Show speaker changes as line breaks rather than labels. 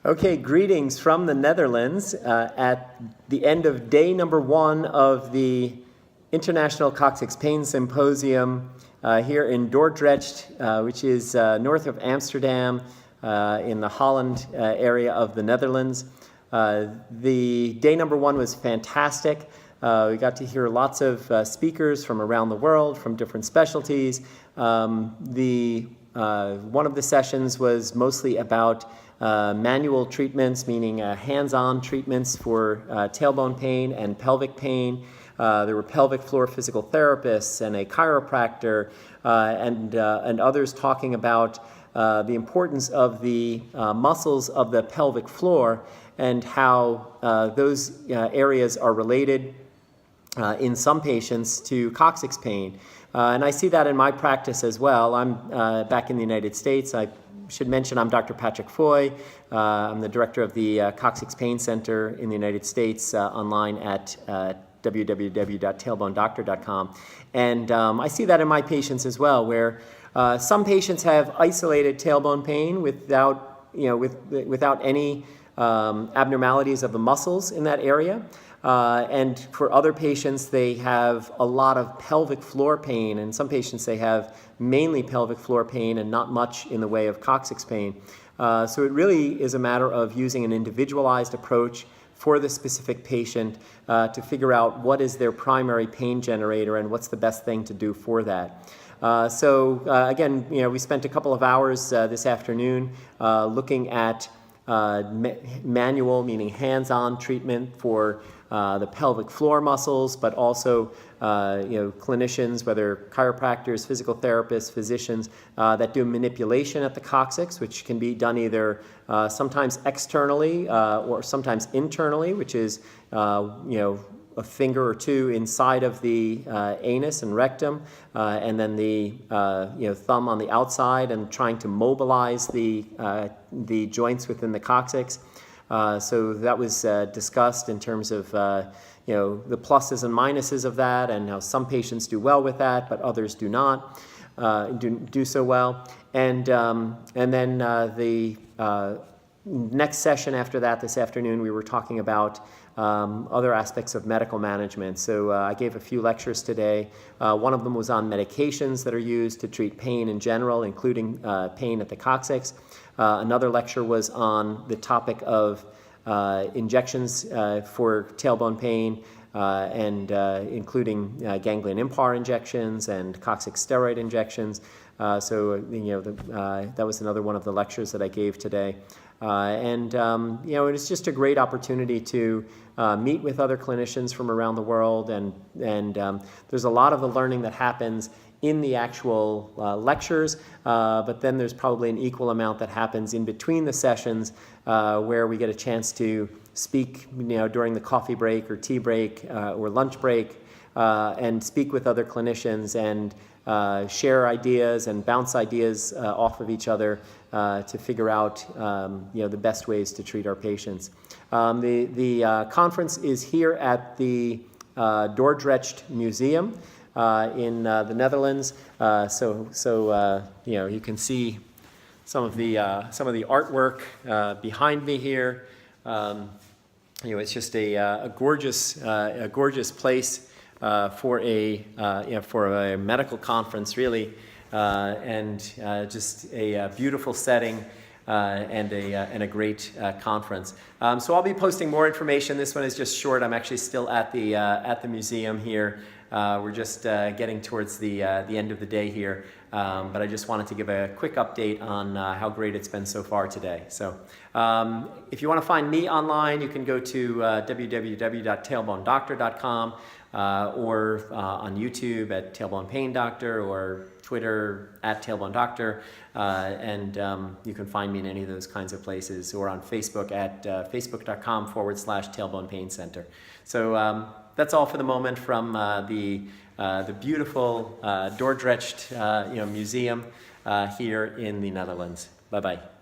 Okay, greetings from the Netherlands at the end of day number 1 of the International Coccyx Pain Symposium here in Dordrecht, which is north of Amsterdam in the Holland area of the Netherlands. The day number 1 was fantastic. We got to hear lots of speakers from around the world, from different specialties. One of the sessions was mostly about manual treatments, meaning hands-on treatments for tailbone pain and pelvic pain. There were pelvic floor physical therapists and a chiropractor and others talking about the importance of the muscles of the pelvic floor and how those areas are related in some patients to coccyx pain. And I see that in my practice as well. I'm back in the United States. I should mention I'm Dr. Patrick Foy. I'm the director of the Coccyx Pain Center in the United States online at www.tailbonedoctor.com. And I see that in my patients as well, where some patients have isolated tailbone pain without any abnormalities of the muscles in that area. And for other patients, they have a lot of pelvic floor pain, and some patients they have mainly pelvic floor pain and not much in the way of coccyx pain. So it really is a matter of using an individualized approach for the specific patient to figure out what is their primary pain generator and what's the best thing to do for that. Again, we spent a couple of hours this afternoon looking at manual, meaning hands-on treatment for the pelvic floor muscles, but also clinicians, whether chiropractors, physical therapists, physicians, that do manipulation at the coccyx, which can be done either sometimes externally or sometimes internally, which is a finger or two inside of the anus and rectum, and then the thumb on the outside, and trying to mobilize the joints within the coccyx. So that was discussed in terms of the pluses and minuses of that, and how some patients do well with that, but others do not do so well. And then the next session after that this afternoon, we were talking about other aspects of medical management. So I gave a few lectures today. One of them was on medications that are used to treat pain in general, including pain at the coccyx. Another lecture was on the topic of injections for tailbone pain, and including ganglion impar injections and coccyx steroid injections. That was another one of the lectures that I gave today. It was just a great opportunity to meet with other clinicians from around the world, and there's a lot of the learning that happens in the actual lectures, but then there's probably an equal amount that happens in between the sessions where we get a chance to speak during the coffee break or tea break or lunch break and speak with other clinicians and share ideas and bounce ideas off of each other to figure out the best ways to treat our patients. The conference is here at the Dordrecht Museum in the Netherlands. You can see some of the artwork behind me here. It's just a gorgeous place for a medical conference, really, and just a beautiful setting and a great conference. So I'll be posting more information. This one is just short. I'm actually still at the museum here. We're just getting towards the end of the day here, but I just wanted to give a quick update on how great it's been so far today. So if you want to find me online, you can go to www.tailbonedoctor.com or on YouTube at Tailbone Pain Doctor, or Twitter at Tailbone Doctor, and you can find me in any of those kinds of places, or on Facebook at facebook.com/Tailbone Pain Center. So that's all for the moment from the beautiful Dordrecht Museum here in the Netherlands. Bye-bye.